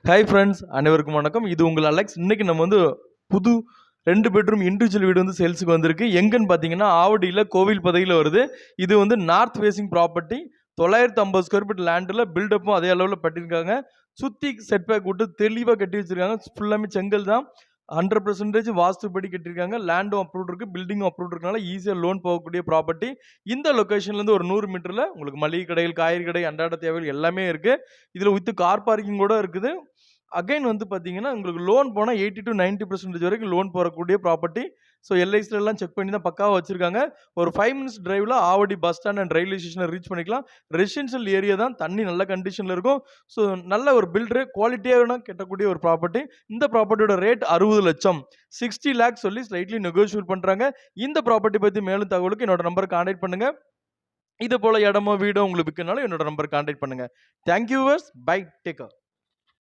Hi friends, அனைவருக்கும் வணக்கம். இது உங்கள் அலெக்ஸ். இன்னைக்கு நம்ம வந்து புது 2 பெட்ரூம் இண்டிவிஜுவல் வீடு வந்து சேல்ஸுக்கு வந்திருக்கு. எங்கன்னு பார்த்தீங்கன்னா, ஆவடியில் கோவில் பதையில் வருது. இது வந்து north facing property. 950 square feet லேண்டில் பில்டப்பும் அதே அளவில் பண்ணியிருக்காங்க. சுற்றி செட்பேக் விட்டு தெளிவாக கட்டி வச்சிருக்காங்க. ஃபுல்லாமே செங்கல் தான். 100% வாஸ்துப்படி கட்டியிருக்காங்க. லேண்டும் அப்ரூவ்ட் இருக்குது, பில்டிங்கும் அப்ரூவ்ட் இருக்கனால ஈஸியாக லோன் போகக்கூடிய ப்ராப்பர்ட்டி. இந்த லொக்கேஷன்லேருந்து ஒரு 100 மீட்டரில் உங்களுக்கு மளிகை கடைகள், காய்கறி கடை, அன்றாட தேவைகள் எல்லாமே இருக்குது. இதில் வித் கார் பார்க்கிங் கூட இருக்குது. அகைன் வந்து பார்த்தீங்கன்னா, உங்களுக்கு லோன் போனா 80 to 90% வரைக்கும் லோன் போறக்கூடிய ப்ராப்பர்ட்டி. ஸோ எல்ஐசில எல்லாம் செக் பண்ணி தான் பக்காவா வச்சிருக்காங்க. ஒரு 5 மினிட்ஸ் டிரைவ்ல Avadi bus stand and railway ஸ்டேஷன ரீச் பண்ணிக்கலாம். ரெசிடென்ஷியல் ஏரியா தான். தண்ணி நல்ல கண்டிஷன்ல இருக்கும். ஸோ நல்ல ஒரு பில்டர் குவாலிட்டியான கட்டக்கூடிய ஒரு ப்ராப்பர்ட்டி. இந்த ப்ராப்பர்ட்டியோட ரேட் 60 லட்சம். 60 லேக்ஸ் சொல்லி ஸ்லைட்லி நெகோஷியேட் பண்றாங்க. இந்த ப்ராப்பர்ட்டி பத்தி மேலும் தகவலுக்கு என்னோட நம்பரை கான்டாக்ட் பண்ணுங்க. இது போல இடமோ வீடோ உங்களுக்கு விற்கனாலும் என்னோட நம்பர் கான்டாக்ட் பண்ணுங்க. Thank you viewers. Bye. Take care.